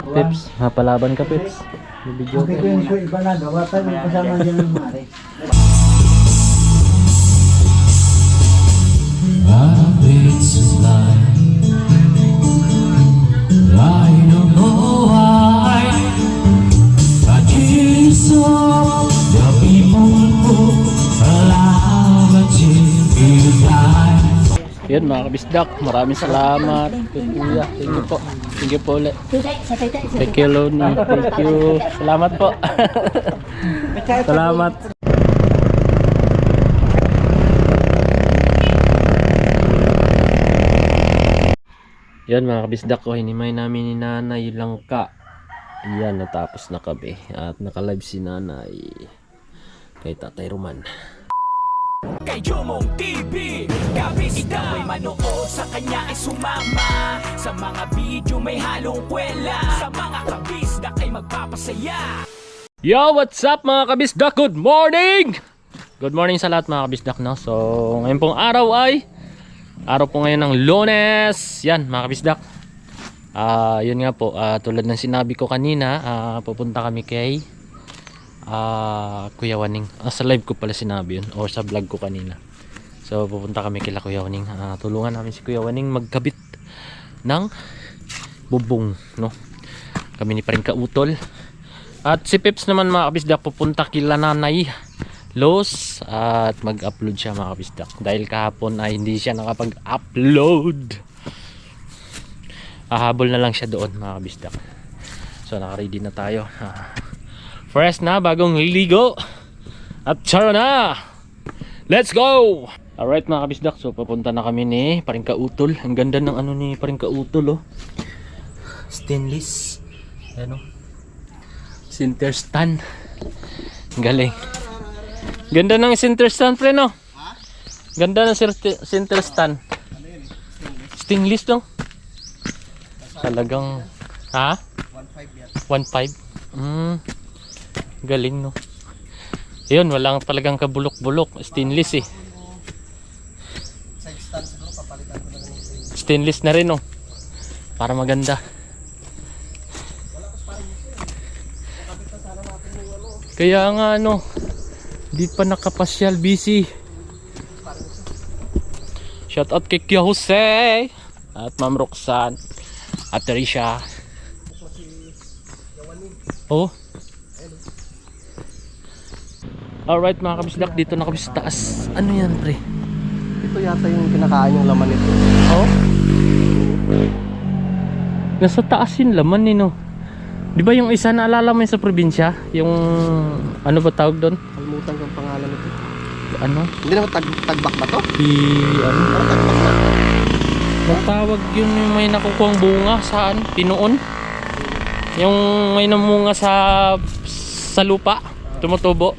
Pips, mapalaban ka Pips. Video ko. Iba na gawa pa yung kasama dyan ng mare. I don't know why, but you saw the people who allow the to die. Yun mga kabisdak, maraming salamat kay Kuya. Thank you po. Thank you po ulit. Thank you Loni. Thank you. Salamat po. Salamat. Yan mga kabisdak ko, hinimay namin ni Nanay Langka. Yan, natapos na kami. At naka-live si Nanay kay Tatay Roman. Kay Jomong TV, kabis ikaw ay manood, sa kanya ay sumama. Sa mga video may halong kwela, sa mga kabisdak ay magpapasaya. Yo, what's up mga kabisdak? Good morning! Good morning sa lahat mga kabisdak, no? So, ngayon pong araw ay araw po ngayon ng Lunes. Yan mga kabisdak. Yun nga po, tulad ng sinabi ko kanina, pupunta kami kay Kuya Waning. Sa live ko pala sinabi yun, or sa vlog ko kanina. So pupunta kami kila Kuya Waning. Tulungan namin si Kuya Waning magkabit ng bubong, no? Kami ni Paring Kautol. At si Pips naman mga kabisdak, pupunta kila Nanay Los at mag-upload siya mga kabisdak. Dahil kahapon ay hindi siya nakapag-upload. Habol na lang siya doon mga kabisdak. So naka-ready na tayo. Fresh na, bagong ligo. At tara na! Let's go! Alright mga kabisdak, so papunta na kami ni Paring Kautol. Ang ganda ng ano ni Paring Kautol, oh. Stainless. Ano? Center stand. Galing. Ganda ng center stand, pre, no? Ganda ng center stand. Stainless, no? Talagang, ha? 1.5. Galing, no? Yun, walang talagang kabulok-bulok. Stainless, eh. Stainless na rin, no? Para maganda. Kaya nga, ano, di pa nakapasyal, busy. Shout out kay Kuya Jose at Ma'am Roxanne at Teresha. Oh. Alright mga kabisdak, dito na kami sa taas. Ano yan, pre? Ito yata yung kinakain yung laman nito. Oh? Nasa taas yung laman, no? Di ba yung isa naalala mo yung sa probinsya? Yung ano ba tawag doon? Kalimutan ko ang pangalan nito. Ano? Hindi naman tagbak ba to? Ano? Tagbak na. Matawag yun yung may nakukuhang bunga. Saan? Pinuon? Yung may namunga sa lupa. Tumutubo.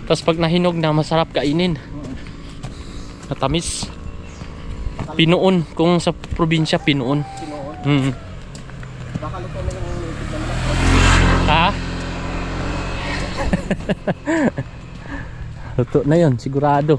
Tapos pag nahinog na, masarap kainin. Matamis. Pinuon. Kung sa probinsya, pinuon. Baka luto na yung native naman. Ha? Luto na yun, sigurado.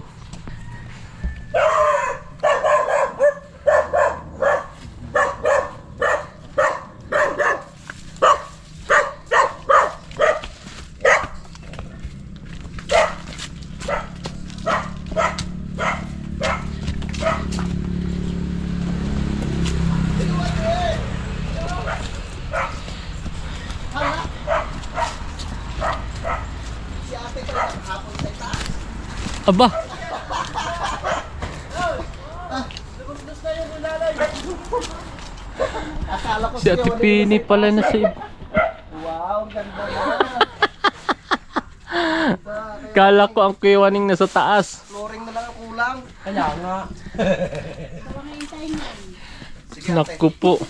Aba! Akala ko Si Ate Pini pala na si... Wow, ganda na. Kala ko ang Kuya Waning nasa taas. Flooring na lang ang kulang. Kaya nga. Sige, ate. Naku po.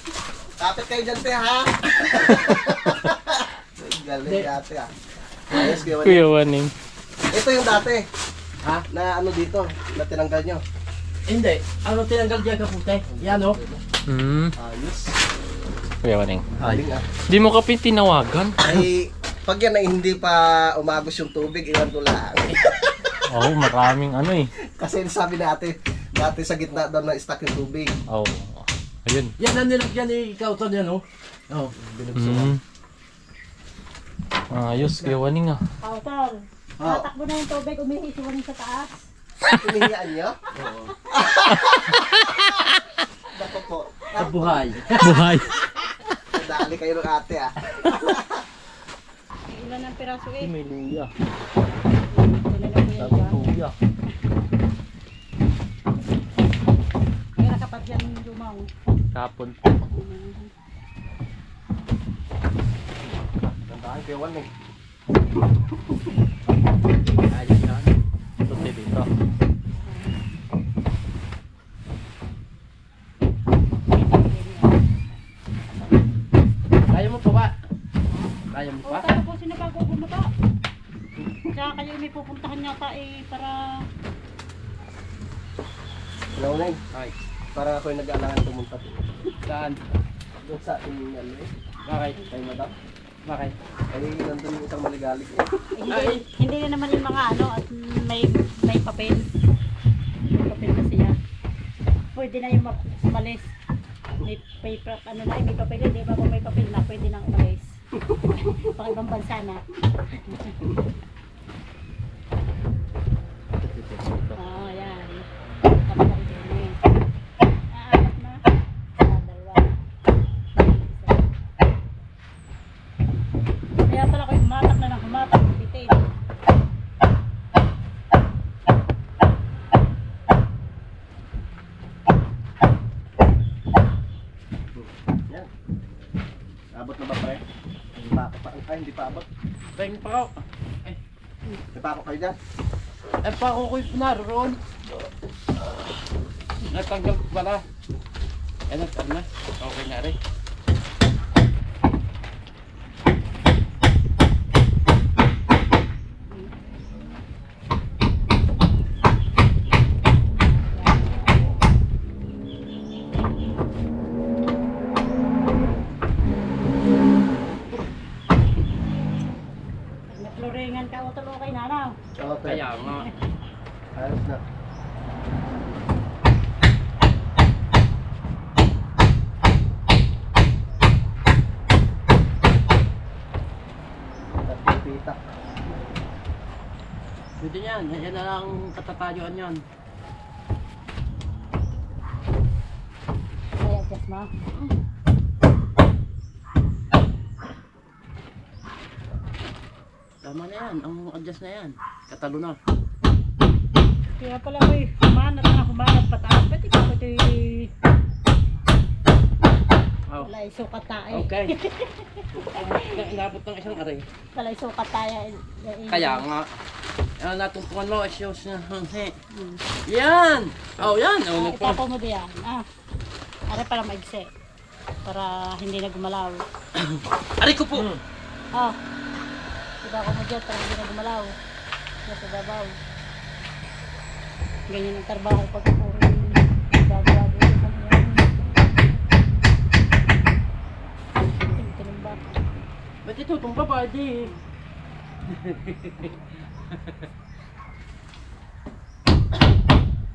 Kapit kayo dyan, te, ha? Galing, ate, ha? Ayos, Kuya Waning. Kuya Waning. Ito yung dati. Ha? Na ano dito, na tinanggal nyo. Hindi. Ano tinanggal dyan kapute? Yan o. Hmm. Ayos. Kuya Waning. Galing, ah. Di mo ka tinawagan? Ay, pag yan ay hindi pa umagos yung tubig, iwan ko lang. Oh, maraming ano eh. Kasi sabi natin, dati sa gitna daw na stuck yung tubig. Oh. Ayun. Yan ang nilagyan ni Kauton yan o. Oh. Hmm. Ayos, Kuya Waning ah. Kautal, Oh. tatakbo na yung tubig, umihisiwan sa taas. Pinihiyaan nyo? Oo. Dako po. Sa buhay. Buhay. Dali kayo ng ate, ah. Ilan ang piraso eh. May luya. Tinanong ko yan ba? Luya. Kaya nakapag yan yung lumaw. Kapon. Tandaan kayo, Juan, eh. Ayos yan. Ito dito. Kaya mo pa ba? Kaya mo O, pa? tayo po sino bago bumaba. Tsaka kayo may pupuntahan yata eh para... Hello, Neng. Ay. Para ako yung nag-aalangan pumunta. Saan? Doon sa ating, ano, eh. Bakit? Kay madam. Bakit? Ay, nandun yung isang maligalig, eh. Hindi na naman yung mga ano at may papel. May papel na siya. Pwede na yung umalis. May paper, ano na may papel, di ba kung may papel na pwede nang umalis. Pang ibang bansa na. Oh, yan. Tapos ang dumi. Apat na. Dalawa. Kaya pala kayo humatak na ng humatak. Bitin. Yan. Abot na ba, pre? Ay, hindi pa abot. Peng pa ako. May pa ako kayo dyan. Eh pa ako ko'y naroon. Natanggal ko pala. Eh natanggal na. Okay na rin. Pag nagfloringan ka, utol okay na na. Oo, pre. Kaya nga. Ayos na. Tatlong pita. Pwede yan. Yan na lang katatayuan yan. May adjust mo. Tama na yan. Ang adjust na yan. Katalo na. Kaya pala ko'y humanat pataas. Pwede ka ko ito'y Oh. wala sukat tayo. Okay. Inabot ng isang aray. Wala sukat tayo. Kaya nga. Yan natungtungan mo. Shows na. Yan! Oh, yan! Oh, Itapo mo diyan. Are para maigsi. Para hindi na gumalaw. Aray ko po! Oh. Itapo mo diyan para hindi na gumalaw. Sa babaw. Ganyan ang trabaho pag puro bago-bago. Tinumba. Ba't ito? Tumba pa, di.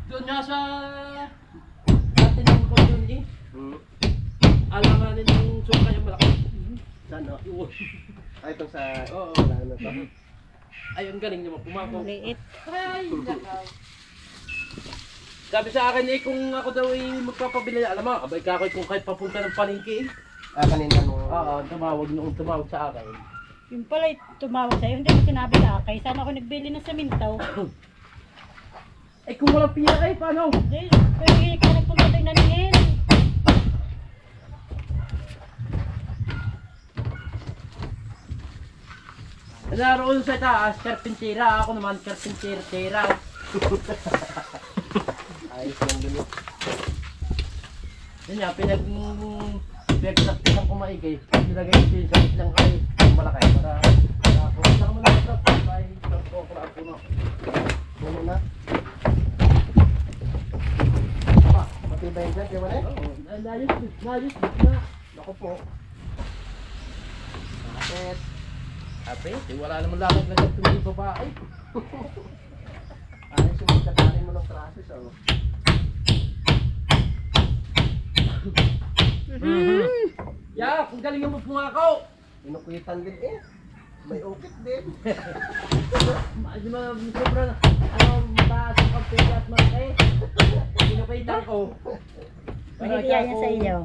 Doon nga sa atin ng community. Alam nga rin yung suka yung malaki. Saan, no? Yun. Ay, itong sa... Oo. Wala na to. Ayun, galing naman pumako. Liit. Ay, nakaw. Sabi sa akin eh, kung ako daw ay magpapabili, alam mo, abay ka ako kung kahit papunta ng palengke eh. Kanina mo. Oo, tumawag sa akin. Yung pala tumawag sa'yo, hindi mo sinabi sa akin. Sana ako nagbili ng samintaw. Eh kung walang pira eh, paano? Hindi, pero ikaw nagpunta tayo naningin. Naroon sa taas, karpintera. Ako naman, karpintera. Ayos lang dun. Yun nga, pinag-practice ang kumaigay. Nilagay ko yung sa islang ay malaki. Para kung saan mo nakapractice ay nagkukura puno. Puno na. Matibay yan dyan, kaya man eh. Oo, nayos na. Ako po. Bakit? Ape, wala naman lakad na sa tuloy babae. Ayos yung magkatali mo ng trases, oh. Ya, kung galing mo pumakaw. Inukuitan din eh. May ukit din. Di ba, sobra na. Mataas ang kapit at malaki. Pinakaitan ko. Mahihiya niya sa iyo.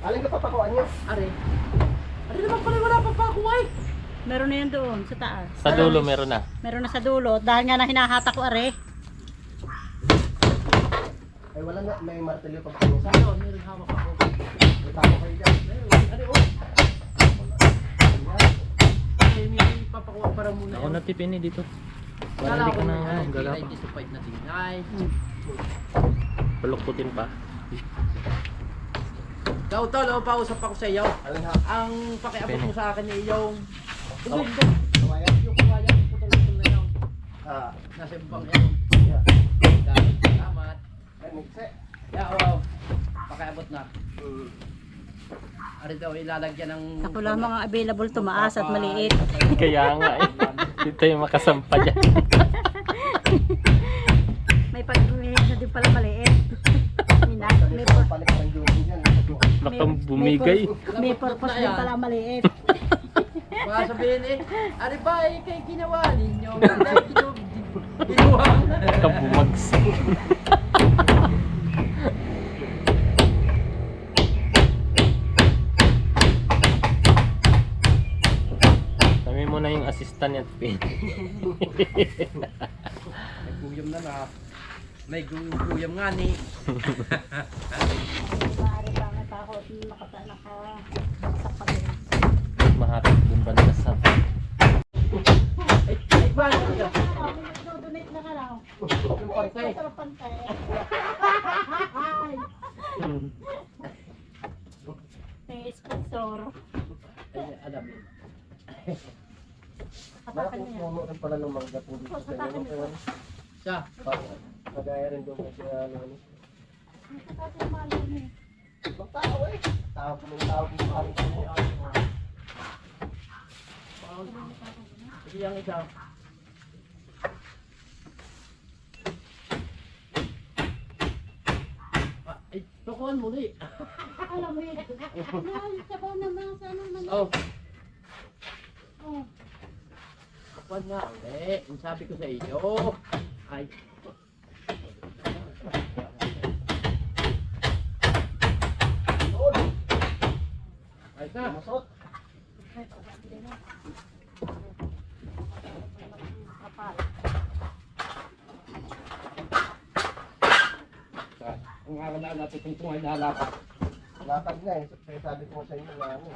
Alin ka papakuan niyo? Are. Are naman pala wala pa pa ako ay. Meron na yan doon, sa taas. Sa dulo meron na. Meron na sa dulo. Dahil nga na hinahata ko, are. Ay wala nga, may martilyo pa pa. Saan? Meron hawak ako. May tao kayo dyan. Meron. Are oh. May papakuha para muna. Ako natipin dito. Para Kala hindi ko ka na na gala ay pa. disappoint na tingay. Baluktutin pa. Ikaw tol, pausap ako sa iyo. Alin ha? Ang pakiabot mo sa akin ay yung Kawayan? yung kaya putol-putol na yun. Ah. Nasa ibang yan. Yeah. Salamat. Ay, nagse. Yeah, wow. Pakiabot na. Hmm. Ari daw ilalagyan ng Ako lamang ang available, tumaas at maliit. Kaya nga eh. Dito yung makasampa dyan. May pag-umilig na din pala maliit. May Palit ng jogging dyan. Nakang bumigay. May purpose din pala maliit. Baka sabihin eh, ari ba eh, kay ginawa ninyo? Ginawa na. Nakang bumagsak. Kami muna yung assistant at pin. May guyam na na. May guyam nga ni. Maaari ba nga takot nakasaksak pa din. Maharap din ba nila sa Ay, ba? Donate na ka lang. Yung pantay. Sarap pantay. May sponsor. Ay, alam. Katakan niya. Puno rin pala ng mangga po dito sa inyo. Kaya Siya. magaya rin doon kasi ano. Katakan niya mahal yun eh. Ibang tao eh. Tao po ng tao kung paano ko niya. Sige ang isa. Ay, tukuhan muli. Alam mo yun. Sabaw naman sa ano naman. Oh, Oh. tukuhan nga. Hindi, yung sabi ko sa iyo. Ay. Ay, na. Masot. Ang akala natin kung kung ay nalapat. Lakad nga eh. Kaya sabi ko sa inyo na ano.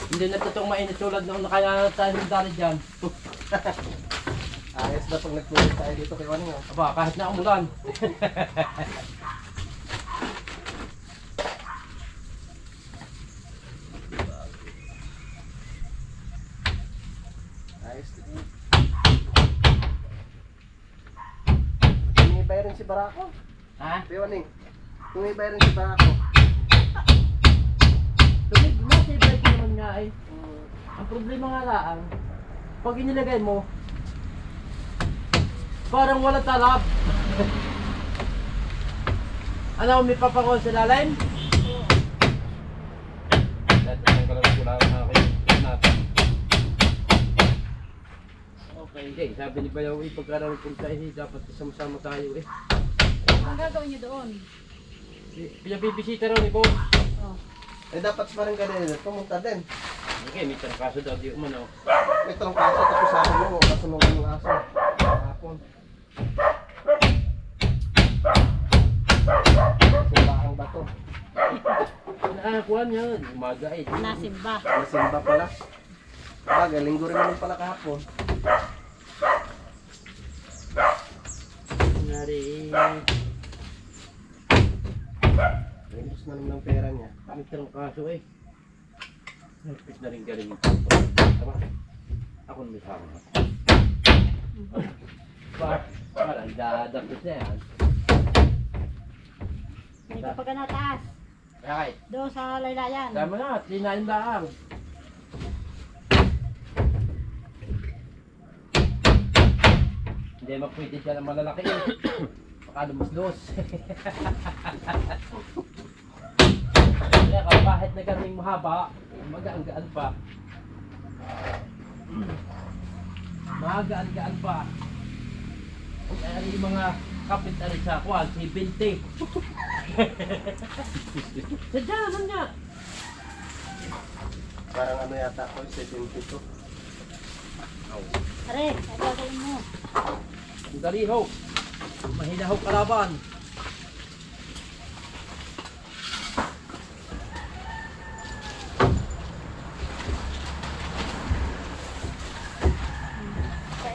Hindi na totoong mainit tulad nung nakaya tayo ng dali dyan. Ayos na pag nagpulit tayo dito kay Waning. Aba, kahit na umulan. Ayos din. Tumibay rin si Barako. Ha? Kay Waning. Tumibay rin si Barako. Tumig mo, sibay ko naman nga eh. Ang problema nga lang, pag inilagay mo, parang walang talab. Ano, may papakon sa lalim? Okay, hindi. Sabi ni Bayaw, pagkarang punta dapat sama-sama tayo eh. Ang gagawin niyo doon? Pinabibisita raw ni Bo. Oh. Eh dapat pa rin kanina, pumunta din. Okay, may trangkaso daw di umano. May trangkaso tapos sa akin mo, kasunungan ng aso. Hapon. Simbahang bato. Nakakuha niya, umaga eh. Nasimba. Nasimba pala. Bagay, linggo rin naman pala kahapon. Nangyari Ubus na naman ang pera niya. may trangkaso eh. Nagpit na rin galing yung tama. Ako na may sama. Parang dadapit na yan. Hindi ka pagka nataas. Right. Doon sa laylayan. Tama na, linayin lang. Hindi mapwede siya ng malalaki eh. Baka lumuslos. Kaya kahit na galing mahaba, magaan-gaan pa. Magaan-gaan pa. Kaya yung mga kapit na rin sa kuwan, si Binti. Sadya naman niya. Parang ano yata ako, 72. Are, ang gagawin mo. Ang dali ho. Mahina ho kalaban.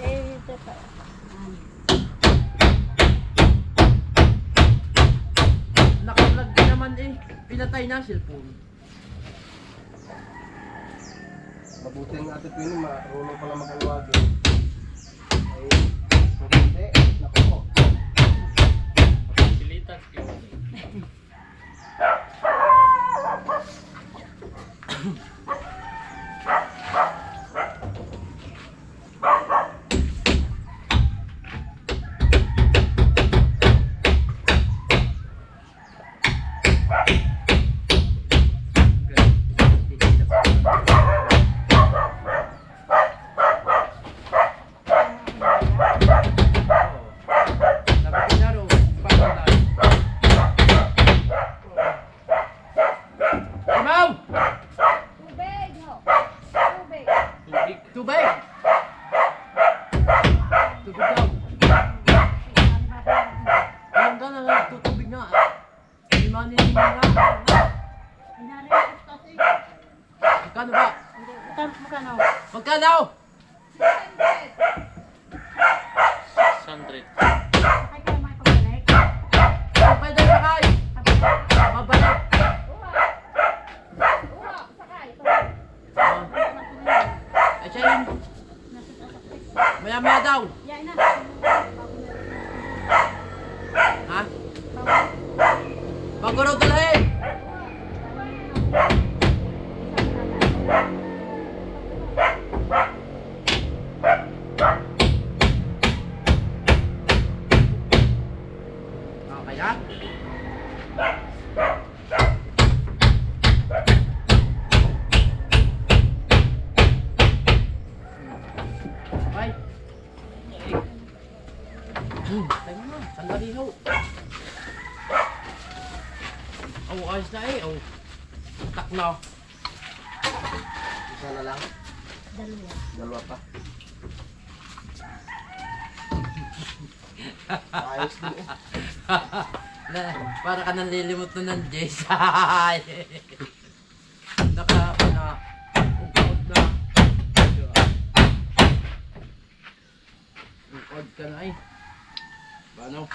Ito pa. Nakalag din naman eh. Pinatay na cellphone. Mabuti ng ate Pino, marunong pala mag-alwag eh. Ay, mabuti. Naku po. Tubig! Tubig daw. Ayun ka na, tutubig na. Limanin nga. Magkano ba? Magkano? Magkano? 600. Sakay ka naman pabalik. Ang pwede sakay. Mabalik. Ay siya yun. Maya-maya daw. Yan na. Ha? Bago raw dalhin. Okay ha? Bye. Tayo na, sandali ho. Oh, ayos na eh. Oh. Tak na. Isa na lang. Dalawa. Dalawa pa. Ayos din eh. Para ka nanlilimot na ng Jace. Naka na. Ugod na. Ugod ka na eh. Paano?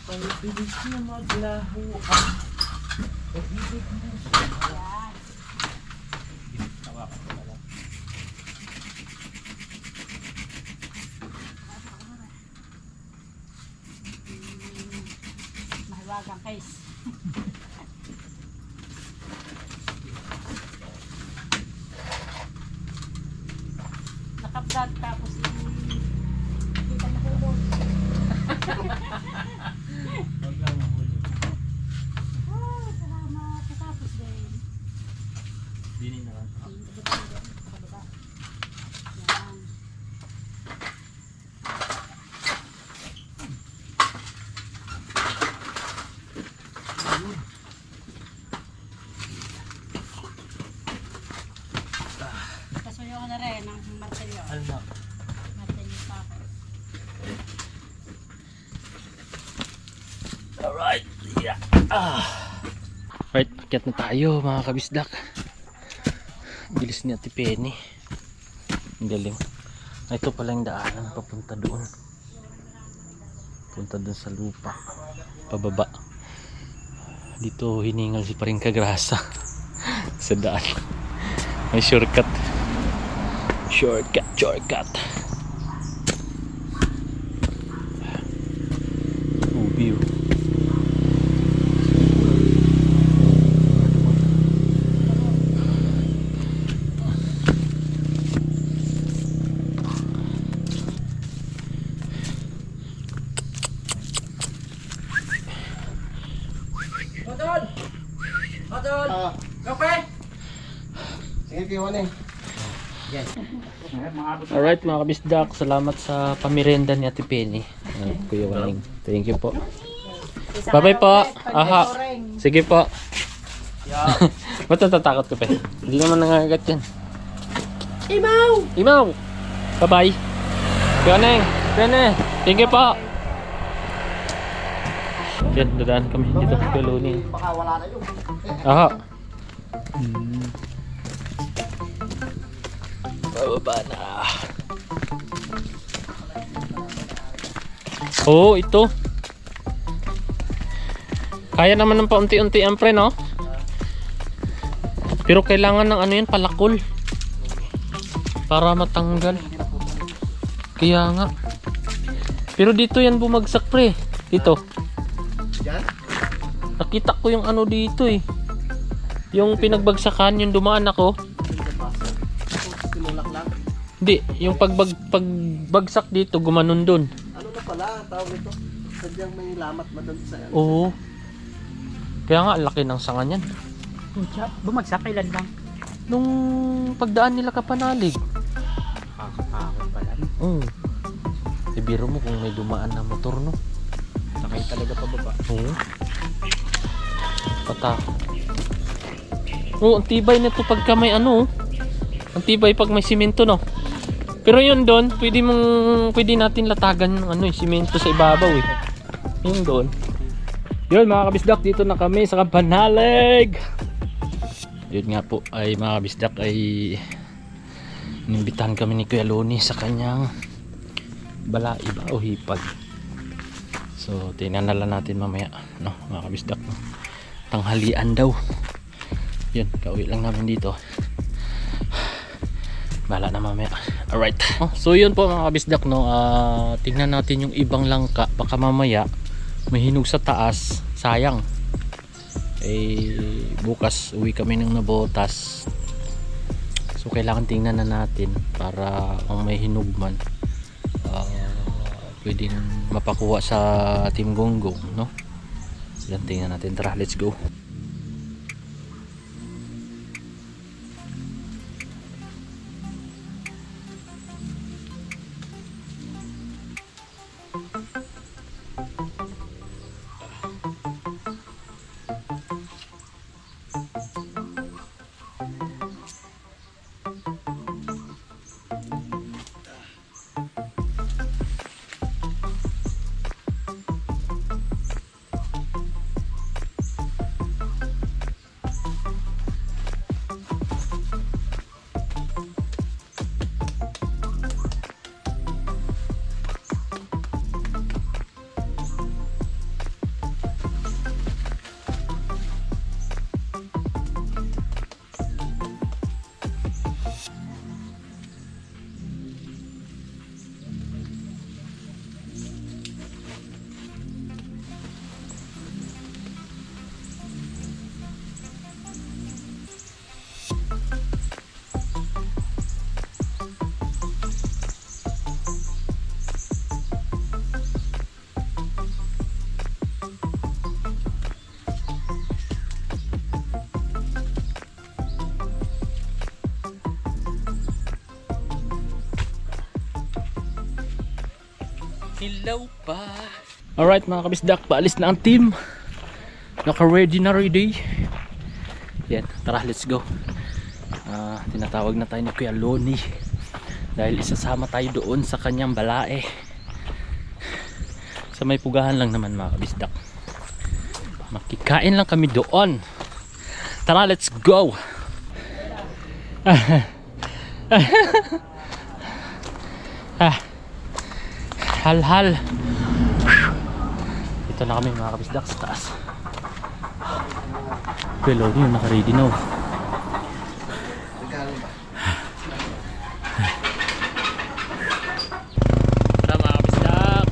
Pagbilis na maglaho ang pag-ibig mo. Yan. Tawakan ko na lang. Mahiwagang case. Nakapdag tapos kita mahulog. Huwag lang mahulog. Oh, salamat. Tapos din. Dinin na lang. Yan. Kasuyo ko na rin ng martilyo. Ano na? Martilyo pa ako. Alright. Yeah. Right, pakyat na tayo mga kabisdak. Bilis ni Ate Penny. Ang galing. Ito pala yung daanan papunta doon. Punta doon sa lupa. Pababa. Dito hiningal si Paring Kagrasa. Sa daan. May shortcut. Shortcut. View. Ah, Kape! sige, Kiwaning. Alright mga kabisdak, salamat sa pamirenda ni Ate Penny. Kuya Waling. Thank you po. Bye-bye po. Aha. Sige po. Ba't natatakot ka pa? Hindi naman nangagat yan. Imaw! Bye-bye. Kuya Neng. Thank you po. Yan, dadaan kami dito sa Luni. Baka wala na yun. Aha. Bababa na. Oo, ito. Kaya naman ng paunti-unti ang pre, no? Pero kailangan ng ano yan, palakol. Para matanggal. Kaya nga. Pero dito yan bumagsak, pre. Dito. Diyan? Nakita ko yung ano dito eh. Yung pinagbagsakan, yung dumaan ako. Tinulak lang. Hindi, yung pagbagsak dito, gumanon dun. Ano na pala, tawag nito? Sadyang may lamat ba doon sa Oo. Kaya nga, laki ng sanga niyan. Bumagsak kailan lang. Nung pagdaan nila Kapanalig. Kakakakot pala. Oo. Ibiro mo kung may dumaan na motor, no? Sakay talaga pababa. Oo. Patakot. Oo, ang tibay nito pagka may ano. Ang tibay pag may simento, no? Pero yun doon, pwede natin latagan ng ano, simento sa ibabaw eh. Yun doon. Yun mga kabisdak, dito na kami sa Kapanalig. Yun nga po ay mga kabisdak ay inimbitahan kami ni Kuya Loni sa kanyang balaiba o hipag. So tingnan na lang natin mamaya, no, mga kabisdak, no? Tanghalian daw. Yun, kauwi lang namin dito. Bahala na mamaya. Alright. So yun po mga kabisdak, no, tingnan natin yung ibang langka. Baka mamaya may hinog sa taas, sayang. Bukas uwi kami ng Nabotas. So kailangan tingnan na natin para kung may hinog man, pwedeng mapakuha sa Team Gonggong, no? Yan, tingnan natin. Tara, let's go. Hello pa. Alright mga kabisdak, paalis na ang team. Naka-ready na ready. Yan, tara let's go. Tinatawag na tayo ni Kuya Loni dahil isasama tayo doon sa kanyang balae. Sa may pugahan lang naman mga kabisdak. Makikain lang kami doon. Tara let's go. Hal. Ito na kami mga kabisdak sa taas. Kuya Loni yung naka-ready na. Tara mga kabisdak.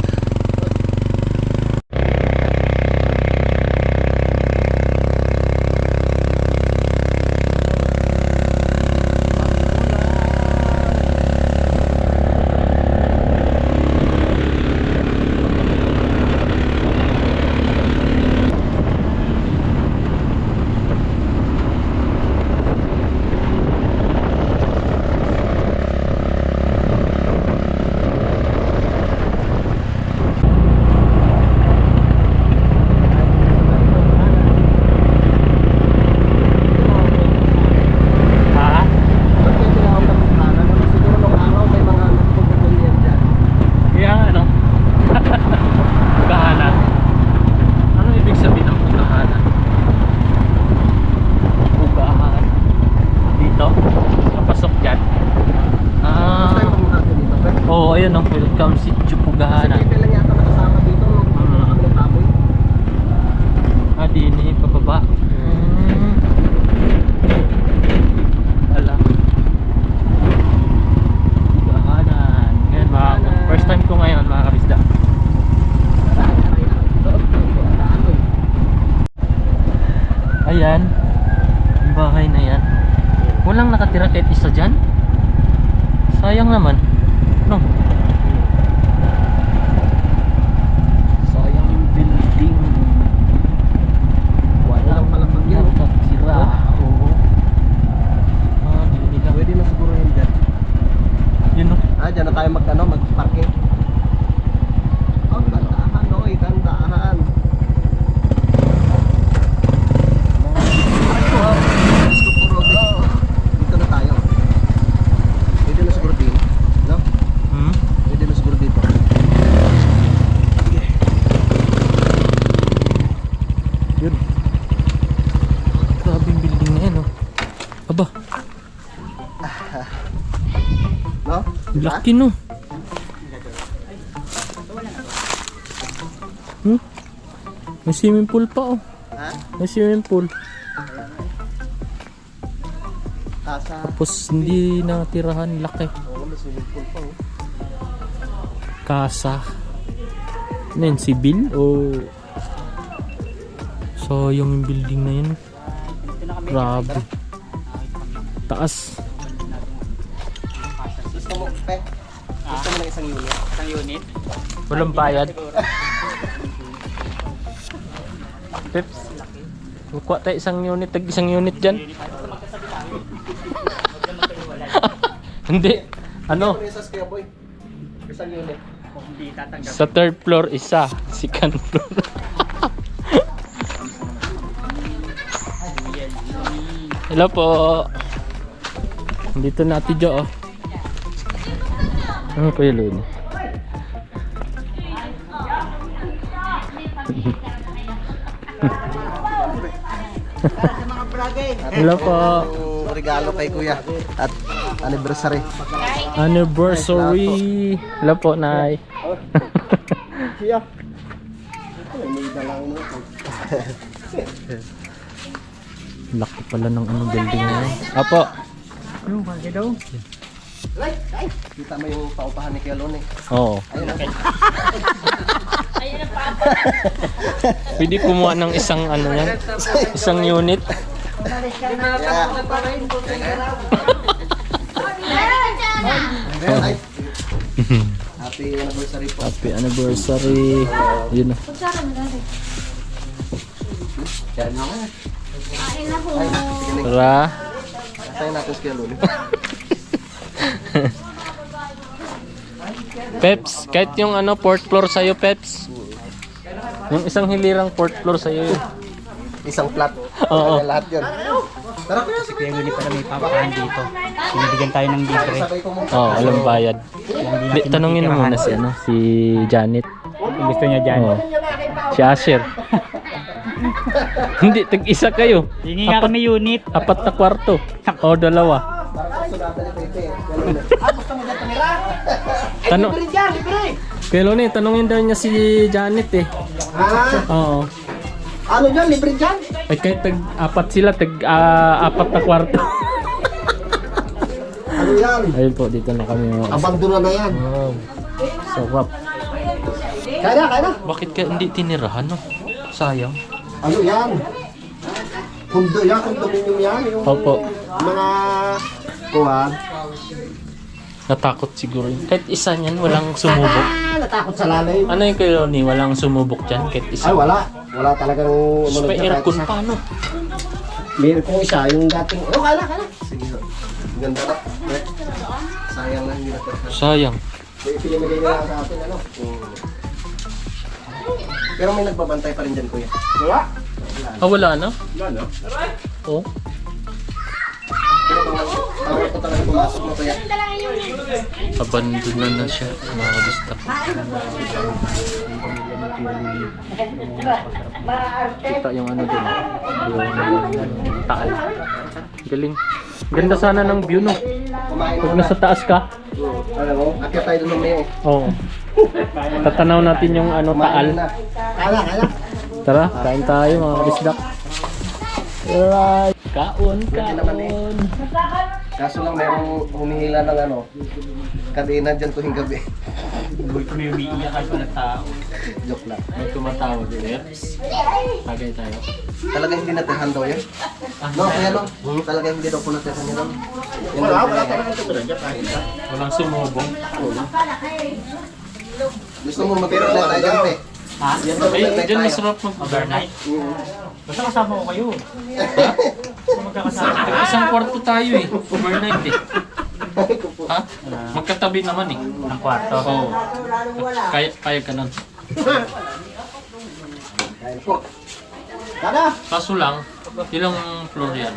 Ayun ang welcome si Chupugahan. Kasi lang yata nakasama dito nung kami nagtaboy. Di ni pababa. Ala. Chupugahanan. Ngayon first time ko ngayon mga kabisda. Ayan. Yung bahay na yan. Walang nakatira kahit isa dyan. Sayang naman. No. Sayang yung building. Walang palapag yan. Nakatira. Oo. Di nila. Pwede na siguro yun dyan. Yun no. Dyan na tayo mag-parking. Oh, tandaan, oy, tandaan. Dito na tayo. Pwede na siguro din. No? Pwede na siguro dito. Yun. Grabing building na yan oh. Aba, No? laki no. May swimming pool pa oh. Ha? May swimming pool. Kasa. Tapos hindi natirahan, laki. Oo, may swimming pool pa oh. Kasa. Ano yun, sibil o so yung building na yun. Grabe. Taas. Gusto mo, Pe? Gusto mo ng isang unit? Isang unit. Walang bayad. Peps. Kuha tayo isang unit, tag isang unit dyan. Hindi. Ano? Ano yung sa Square Boy? Isang unit. Hindi tatanggap. Sa third floor isa, second floor. Hello po. Dito na Ate Jo oh. Ano Kuya Loni? Hello po. Ang regalo kay Kuya at anniversary. Anniversary. Hello po, Nay. Siya. May dalang mo. Laki pala ng ano building na yun. Apo. Ano, bakit daw? Kita mo yung paupahan ni Kuya Loni. Oo. Ayun na. Ayun ang papa. Pwede kumuha ng isang ano yan. Isang unit. Ay. Happy anniversary po. Happy anniversary. Yun na. Yan na nga. Tara. Tayo natin si Kuya Loni. Peps, kahit yung ano, fourth floor sa'yo, Peps. Yung isang hilirang fourth floor sa'yo yun. Isang flat. Oo. Kaya lahat yun. Tara, Kasi Kuya Willie pala may papakaan dito. Binibigyan tayo ng libre. sabay ko muna. Oo, alam bayad. Di, tanungin mo muna si, ano, si Janet. Kung gusto niya dyan. Oo. Si Asher. Hindi, tag-isa kayo. Hingi nga kami unit. 4 na kwarto. O 2. Para sugatan ni Pepe. Gusto mo dyan tumira? Tanong, Libre dyan, libre! kay Loni, tanungin daw niya si Janet eh. Ah, Oo. ano dyan? Libre dyan? Ay kahit tag-4 sila, tag-4 na kwarto. Ano yan? Ayun po, dito na kami. Abandona na yan. Wow. Sarap. Kaya na. Bakit ka hindi tinirahan, no? Sayang. Ano yan? Kundo yan, condominium yan. Yung Opo. mga kuwan. Natakot siguro yun. Kahit isa niyan, walang sumubok. Natakot sa lalay. Ano yung kay Loni? Walang sumubok dyan? Kahit isa? Ay, wala. Wala talagang... Mas may kahit aircon isa. pa, no? Meron kong isa, yung dating... Oh, kaya na. Sige. Ganda na. Sayang na hindi natin. Sayang. Pinimigay nila sa atin, ano? Pero may nagbabantay pa rin dyan, kuya. Wala? Ah, wala na? Wala, no? Oo. Pero bawal ko talaga pumasok mo, kuya. Abandon na siya. Mga kabista. Kita yung ano dun. Yung taal. Galing. Ganda sana ng view, no? Kumain Pag na. nasa taas ka. Alam mo, akit tayo doon mamaya eh. Oo. Tatanaw natin yung ano, taal. Kumain na. Kaya. Tara, kain tayo mga kabisda. Alright. Kaon. Kaso lang merong humihila ng ano, kadena dyan tuwing gabi. Boy ko may umiiyak kahit pala tao. Joke lang. May tumatawa din. Yeps. Tagay tayo. Talaga hindi natirhan daw yan? No, kaya no? Talaga hindi daw po natirhan yan. Wala talaga tumira dyan kahit isa. Walang sumubong. Gusto mo mag-overnight tayo dyan, pe? Ha? Ay, dyan masarap mag-overnight. Basta kasama ko kayo. Basta magkakasama. Isang kwarto tayo eh. Overnight eh. Ha? Magkatabi naman eh. Ang kwarto. Oo. Kaya ka nun. Kain po. Kada! Kaso lang, ilang floor yan?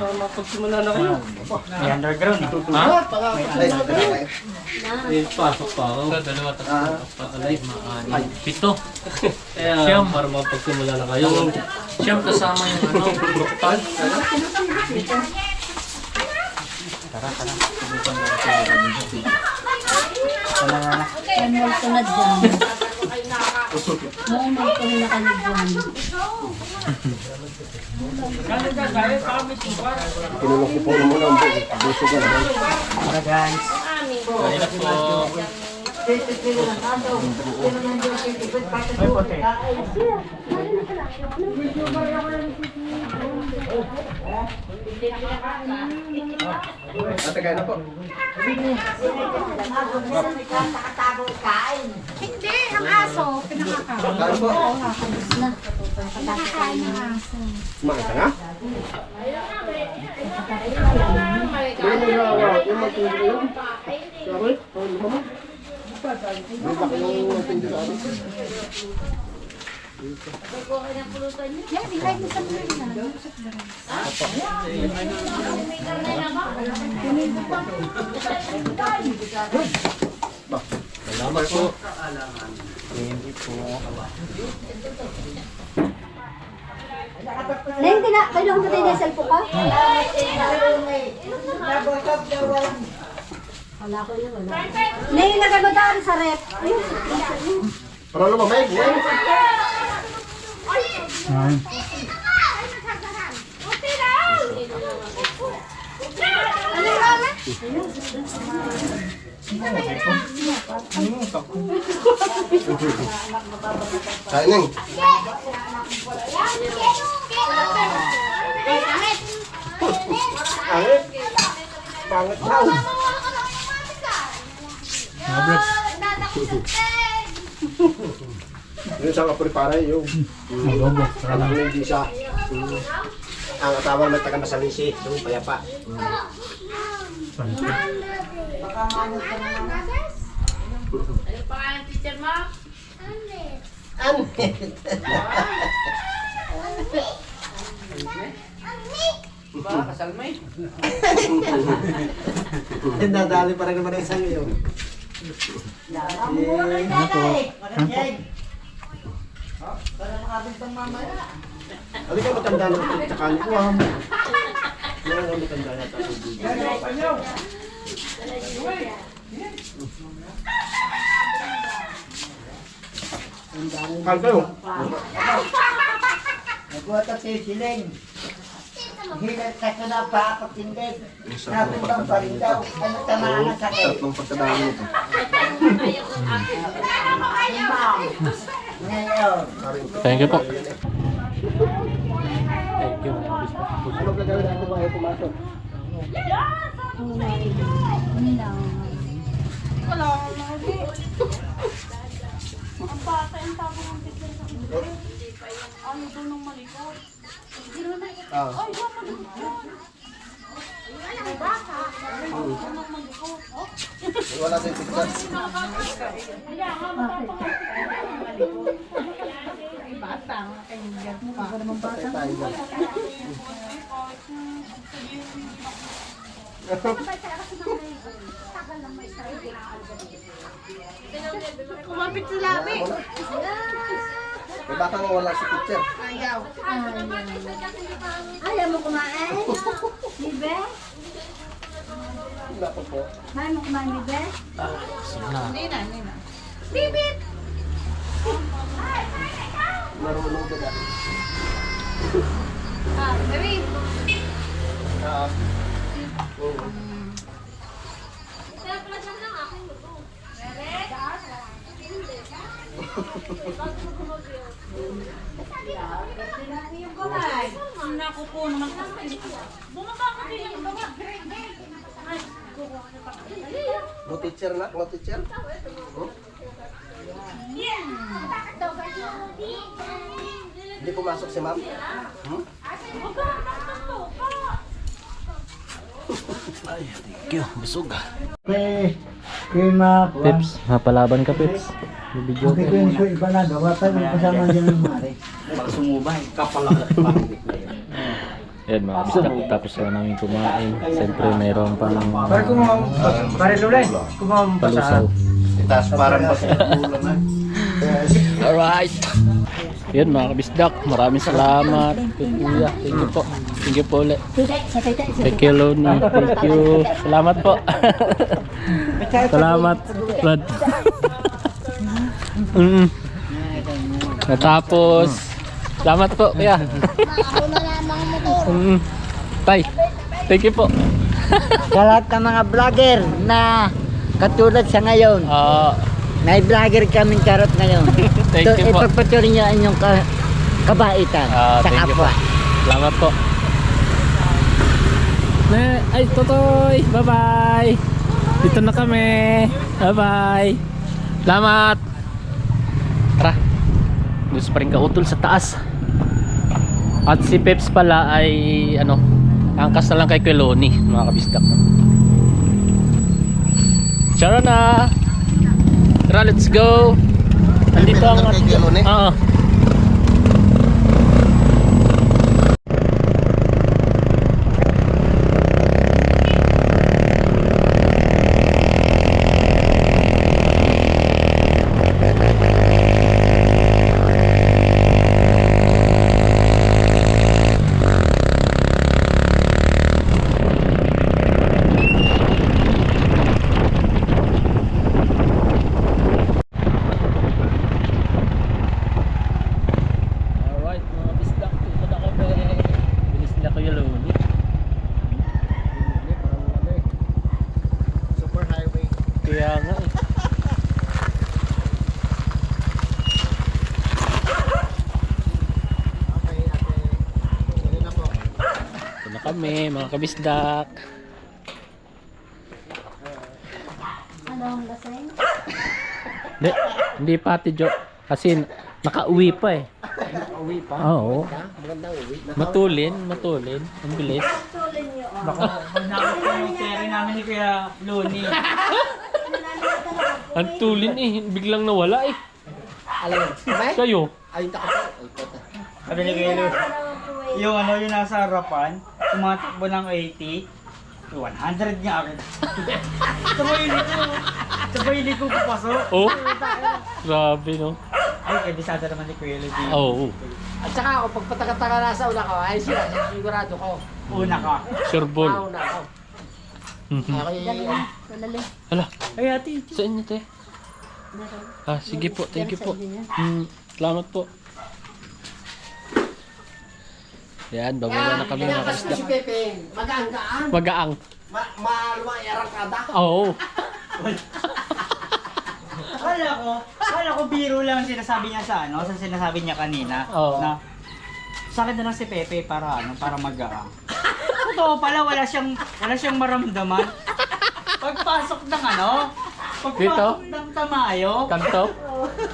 May underground eh. Ha? Ay, kain. Eh, pasok pa ako. Dalawa, tatlo, alay, maanin. 7. Siyam. Para mapagsimula na kayo. Siyam kasama yung ano, lokal. Normal ko na dyan. Normal ko na kanya dyan. Tinulong ko po muna ang buso ka naman. Para guys. Kaya na po. Ay, pote. Ate, kain na po. Hindi, ang aso, pinakakain. Kain po. Pinakakain ng aso. Kumain ka na? Yan, ilay mo sa mga yan. Salamat po. Neng, kailangan mo tayo na cellphone ka? Wala ko yun, wala. Neng, ilagay mo daan sa rep. Ayun. Para naman, may buhay. Kain neng. Pangit. Pangit daw. Yun sa kaprepara yung alam mo hindi siya ang asawa ng taga Masalisi, yung payapa. Ba, kasal mo eh. Nadali pa rin naman ang isang iyo. Halika matanda na ito, tsaka ni Kuwam. Yan ang matanda na tayo dito. Kain kayo. Nagwata tayo siling. Hilat ka ko na pa patindig. Napuntang pa rin daw. Ano tamaan na sakit? Tatlong pagkadami nito. Ngayon. Thank you po. Ano gagawin natin kung ayaw pumasok? Ang bata, ang tabo ng bigla sa ano doon ng malikot. Ah. Ay, doon malikot yun. Ang bata. Doon ng malikot. Oh, Wala tayong picture. kaya nga matapang ang malikot. Bata, kaibigan mo pa. Naman bata. Kumapit sa labi. May baka nga wala sa picture. Ayaw mo kumain? Bibe? Wala pa po. Ayaw mo kumain, Bibe? Marunong ka na. Ah, oo. Naku po naman. Bumaba ka din yung baba. No teacher na? No teacher? Hindi pumasok si ma'am? Hmm? Ay, thank you. Busog. Kaya mga Pips, mapalaban ka, Pips. Bibidyo okay ko yung so iba na gawa pa yung kasama dyan ng mare. Baka sumubay. Yan mga bisdak. Tapos na namin kumain. Siyempre mayroon pang Pare Lulay, kumamang pa palusaw. Itaas parang pa sa ulo na. Alright. Yan mga kabisdak. Maraming salamat. Kuya. Thank you po. Thank you po ulit. Thank you, Loni. Thank you. Salamat po. Salamat, Brad. Natapos. Salamat po, kuya. Tay, thank you po. Sa lahat ng mga vlogger na katulad sa ngayon, may vlogger kaming charot ngayon. Thank you po. Ipagpatuloy niyo ang inyong kabaitan sa Thank you po. kapwa. Salamat po. Ay, Totoy. Bye-bye. Dito na kami. Bye-bye. Salamat. Tara. Gusto pa rin kautol sa taas. At si Peps pala ay angkas na lang kay Keloni, mga kabisdak. Tara na. Tara, let's go. Nandito ang Kay Keloni? Oo. Alright mga bisdak, dito na kami. Bilis nila Kuya Loni. Super highway. Kaya nga eh. Okay, ate. Sige na po. Dito na kami mga kabisdak. Ano ang lasing? Hindi pa Ate Jo. Kasi nakauwi pa eh. Uwi pa. Oo. Matulin. Ang bilis. Baka nakakita yung carry namin ni Kuya Loni. Nanalo ka na. Ang tulin eh. Biglang nawala eh. Alam mo, may? Kayo. Ayun ako po. Ay, puta. Sabi ni Kuya Luz, yung ano, yung nasa harapan, tumatakbo ng 80, 100 niya akin. Sabay hindi ko papasok. Oh. Grabe no. Ay, kabisada naman ni Kuya Luz. Oo. At saka ako, pag pataka-taka na sa una ko, ay siya, sigurado ko. Una ka. Sureball. Mauna ako. Ako yung... Hala. Ay, ate. Sa inyo te. Ah, sige po. Thank you po. Salamat po. Yan, bababa na kami mga Kasi kasda. si Pepe, magaang-gaan. Magaang. Malumang arangkada. Oo. Akala ko biro lang ang sinasabi niya sa ano, sa sinasabi niya kanina. Oo. Na, sa akin na lang si Pepe para ano, para magaang. Totoo pala, wala siyang maramdaman. Pagpasok ng ano, Dito? pagpasok ng Tamayo, Kanto?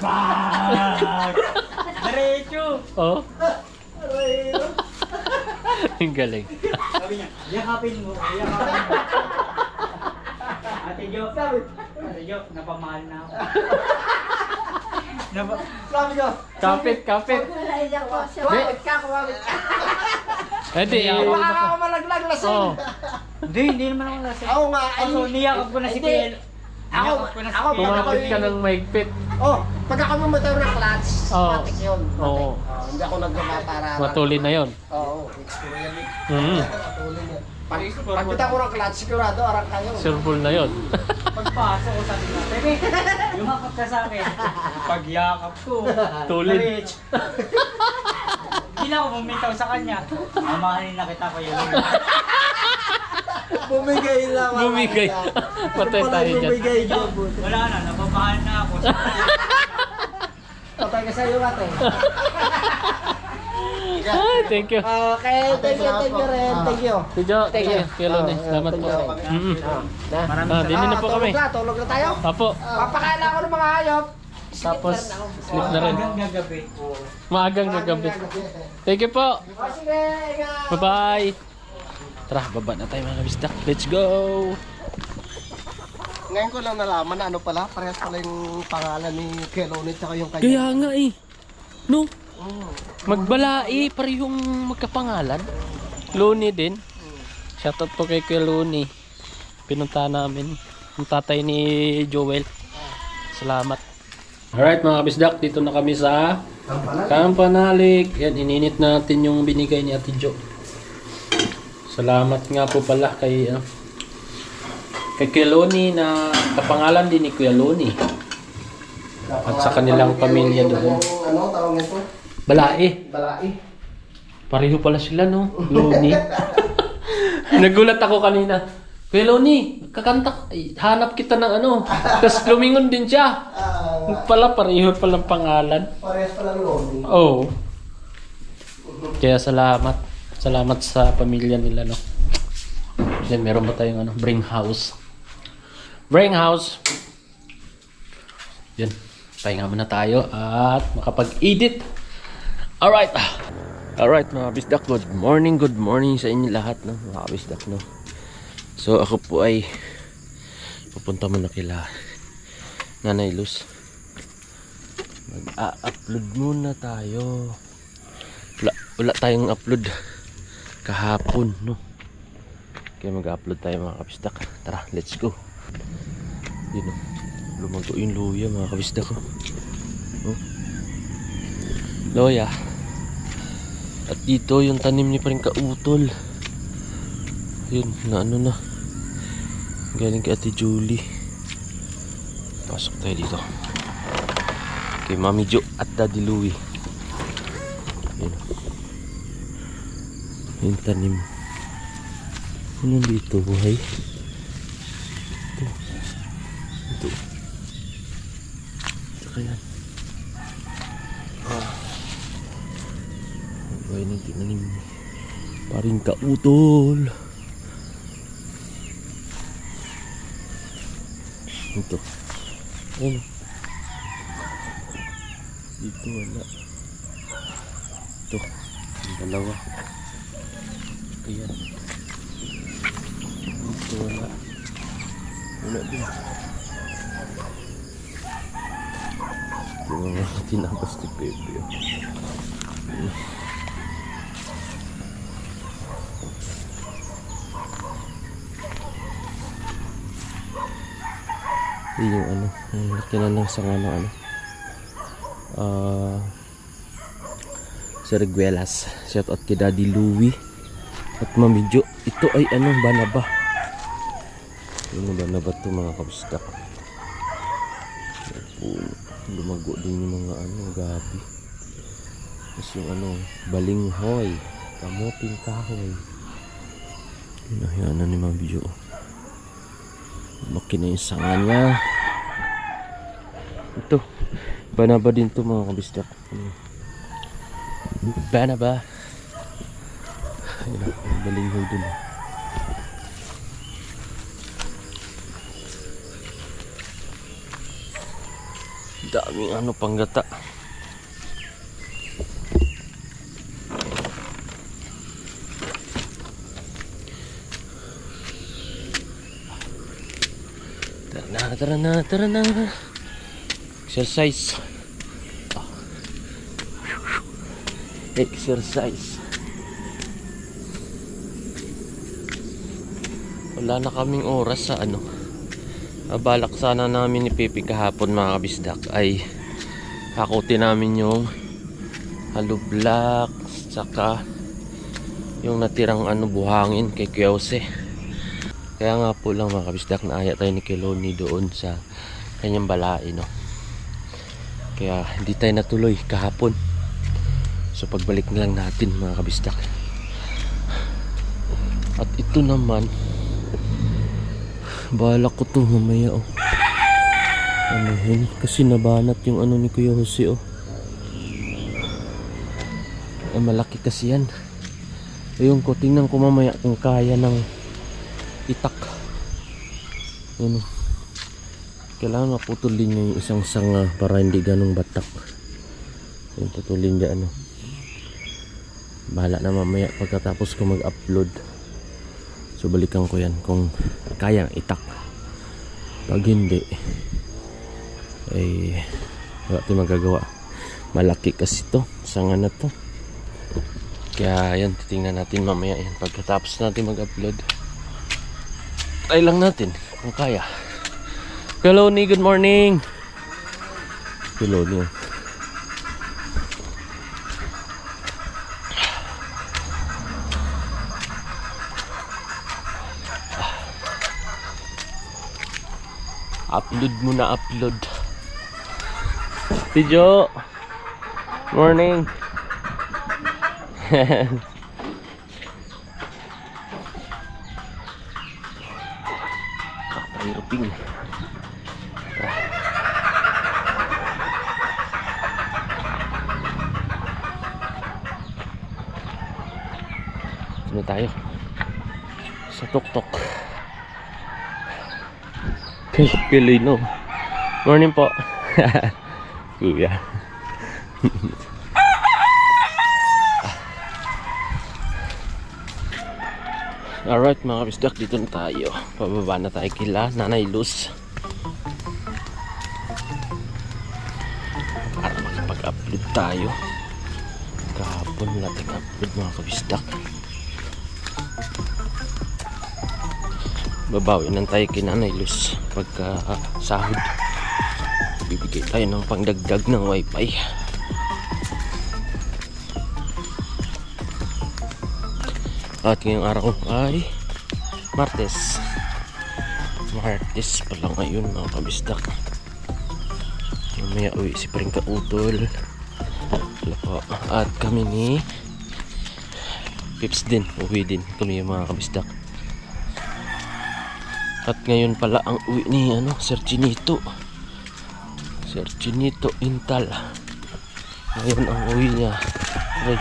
bang! Diretso! Oo. Ang galing. Sabi niya, yakapin mo, yakapin mo. Ate Jo, napamahal na ako. Sabi ko, Kapit. kumawit ka. Hindi. Baka ako malaglag lasing. Oo. Hindi naman ako lasing. Oo nga, ay... Also, niyakap ko na si Hindi. Kuya. Ako, Kumapit ka ng mahigpit. Oh, pag ako mamotor ng clutch, Oo. matik yun. Oo. Hindi ako naggawa para... Matulin na yon. Oo, experience yun. Mm. Matulin yun. Pag bitaw ko ng clutch, sigurado, arang kayo. Sureball na yon. Pagpasok ko sabi niya, Pepe, yumakap ka sa akin. Pagyakap ko, Tulid. diretso. Hindi na ako bumitaw sa kanya. Mamahalin na kita ko yun. Bumigay lang. Bumigay. Patay tayo dyan. Bumigay dyan. Wala na, napapahal na ako. Patay ka sa'yo, ate. Ay, thank you. Okay, thank you rin. Thank you. Tidyo, thank you. Kaya Lone, salamat po. Ah, dinin na po kami. Tulog na tayo. Apo. Papakain ako ng mga hayop. Tapos, sleep na rin. Hanggang gagabi. Maagang gagabi. Thank you po. O, sige, ingat. Bye-bye. Tara, baba na tayo mga kabisdak. Let's go. Ngayon ko lang nalaman na ano pala, parehas pala yung pangalan ni Kelonit tsaka yung kanya. Kaya nga eh. No? Magbalai, parehong magkapangalan. Loni din. Shoutout po kay Kuya Loni. Pinunta namin. Yung tatay ni Joel. Salamat. Alright mga kabisdak, dito na kami sa Kampanalik. Yan, ininit natin yung binigay ni Ate Jo. Salamat nga po pala kay Kuya Loni na kapangalan din ni Kuya Loni. At sa kanilang pamilya doon. Ano tawag nito? Balai. Balai. Pareho pala sila no, Loni. Nagulat ako kanina. Kuya Loni, kakanta, hanap kita ng ano. Tapos lumingon din siya. Pala, pareho palang pangalan. Parehas pala Loni. Oo. Kaya salamat. Salamat sa pamilya nila no. Then meron ba tayong ano, bring house. Bring house. Yan. Pahinga muna tayo at makapag-edit. Alright. Alright mga bisdak, good morning sa inyo lahat no, mga bisdak no. So ako po ay pupunta muna kila Nanay Luz. Mag-upload muna tayo. Wala tayong upload kahapon no. Kaya mag-upload tayo mga kabisdak. Tara, let's go. Yun no. Lumago yung luya mga kabisdak ko. Oh. Loya. At dito yung tanim ni paring kautol. Yun, na ano na. Galing kay Ate Julie. Pasok tayo dito. Kay Mami Jo at Daddy Louie. Yun. Yung tanim. Ano dito, buhay? Ito. Ito. Ito yan. Buhay ng tinanim. Paring kautol. Ito. Ayun. Dito wala. Ito. Yung dalawa. Ayan. Dito wala. Wala din. Yung mga tinapos ni Pepe. Yung ano, yung laki na lang sa ano, Sariguelas. Shout out kay Daddy Louie at Mami Jo. Ito ay ano, banaba. Yung banaba to mga kabistak. Lumago din yung mga ano, gabi. Tapos yung ano, balinghoy, kamuting kahoy. Yan na ni Mami Jo. Lumaki na yung sanga niya. Ito, banaba din to mga kabistak. Banaba. Ayun, balinghoy dun. Daming ano panggata. Tara na. Exercise. Exercise. Wala na kaming oras sa ano. Balak sana namin ni Pepe kahapon mga kabisdak ay hakutin namin yung halublak saka yung natirang ano buhangin kay Kuya Jose. Kaya nga po lang mga kabisdak, naaya tayo ni Keloni doon sa kanyang balai, no? Kaya hindi tayo natuloy kahapon. So pagbalik na lang natin mga kabisdak. At ito naman, balak ko to mamaya anuhin kasi nabanat yung ano ni Kuya Jose malaki kasi yan. Ayun ko, tingnan ko mamaya kung kaya ng itak. Ano, kailangan maputulin niya yung isang sanga para hindi ganong batak. Yung putulin niya ano. Bahala na mamaya pagkatapos ko mag-upload. So balikan ko yan kung kayang itak. Pag hindi ay wala tayong magagawa. Malaki kasi to, sanga na to. Kaya yan, titingnan natin mamaya yan pagkatapos natin mag-upload. Try lang natin kung kaya. Hello ni, good morning. Hello ni. Upload muna, upload. Tijo. Morning. Kapayroping. Ano tayo? Sa tuktok. Pilino. Morning po. Kuya. Alright mga kabisdak, dito na tayo. Pababa na tayo kila Nanay Luz para makapag-upload tayo. Kahapon natin upload mga kabisdak. Babawi nang tayo kay Nanay Luz pagka sahod. Bibigay tayo ng pangdagdag ng wifi. At ngayong araw ay Martes. Martes pala ngayon mga kabisdak. Mamaya uwi si Pring Kautol. At kami ni Pips din. Uwi din kami mga kabisdak. At ngayon pala ang uwi ni Sir Chinito. Sir Chinito Intal. Ngayon ang uwi niya. Ay.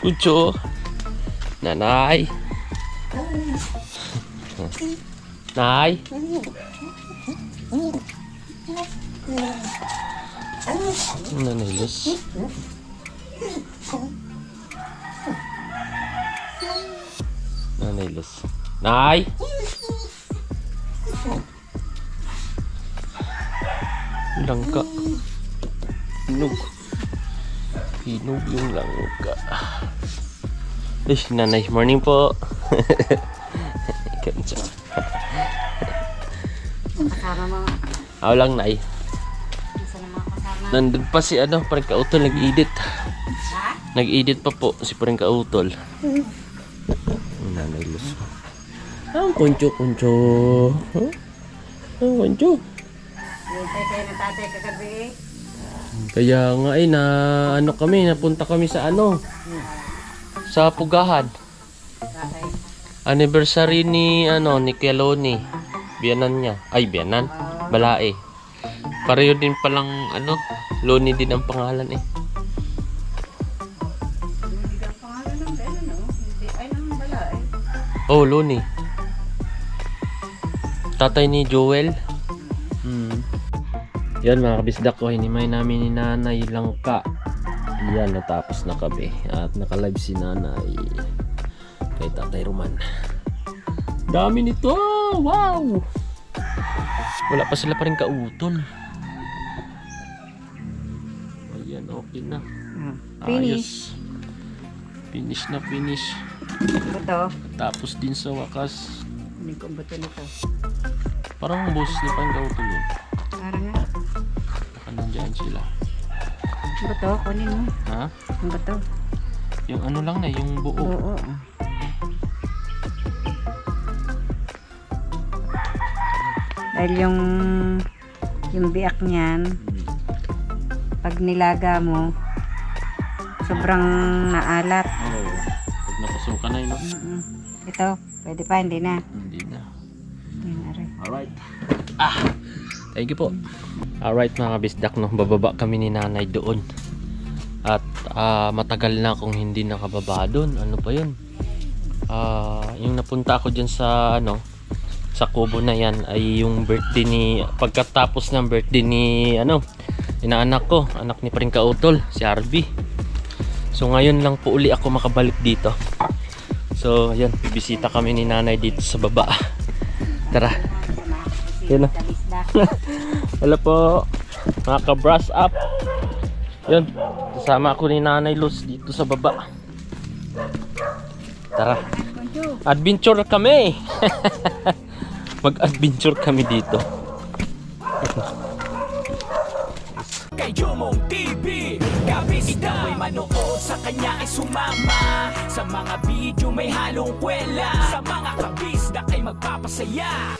Kucho. Nanay. Nay? Nanay Luz. Nanay Luz. Nay? Langka. Hinog. Hinog yung langka. Eh, nanay, morning po. Ganda. Kasama mo. Ako lang, nay. Isa na mga kasama. Nandun pa si parang kautol nag-edit. Ha? Nag-edit pa po si parang kautol. Nanay Luz. Ang kuncho-kuncho. Huh? Ang kuncho. Hintay kayo na tatay kagabi. Kaya nga na kami, napunta kami sa sa Pugahan. Tatay. Anniversary ni ni Keloni. Biyanan niya. Ay, biyanan. Balae. Pareho din palang Loni din ang pangalan eh. Hindi ka pangalan ng bela, no? Hindi, ay nang bala eh. Oh, Loni. Tatay ni Joel. Yan mga kabisdak ko, hinimay namin ni Nanay Langka. Yan, natapos na kami. At naka-live si Nanay kay Tatay Roman. Dami nito! Wow! Wala pa sila pa rin kautol. Ayan, okay na. Finish. Ayos. Finish na finish. Buto. Tapos din sa wakas. Hindi ko buto nito. Parang boss na pang kautol yun. Parang nga. Baka nandyan sila. Buto, kunin mo. Ha? Ang buto. Yung lang na, yung buo. Oo. Dahil yung biak niyan, pag nilaga mo, sobrang naalat. Oo. Pag napasukan na yun, no? Ito, pwede pa, hindi na. Hindi na. Yan, aray. Alright. Thank you po. Alright mga kabisdak, no? Bababa kami ni Nanay doon. At matagal na akong hindi nakababa doon. Ano pa yun? Yung napunta ako dyan sa sa kubo na yan ay yung birthday ni, pagkatapos ng birthday ni inaanak ko, anak ni Paring Kautol, si Arby. So ngayon lang po uli ako makabalik dito. So ayan, bibisita kami ni Nanay dito sa baba. Tara. Yun na. Hello po, mga ka-brush up. Yun, kasama ako ni Nanay Luz dito sa baba. Tara, adventure kami. Mag-adventure kami dito. Kay Jomong TV, kabisita may manood, sa kanya ay sumama. Sa mga video may halong kwela, sa mga kabisda ay magpapasaya.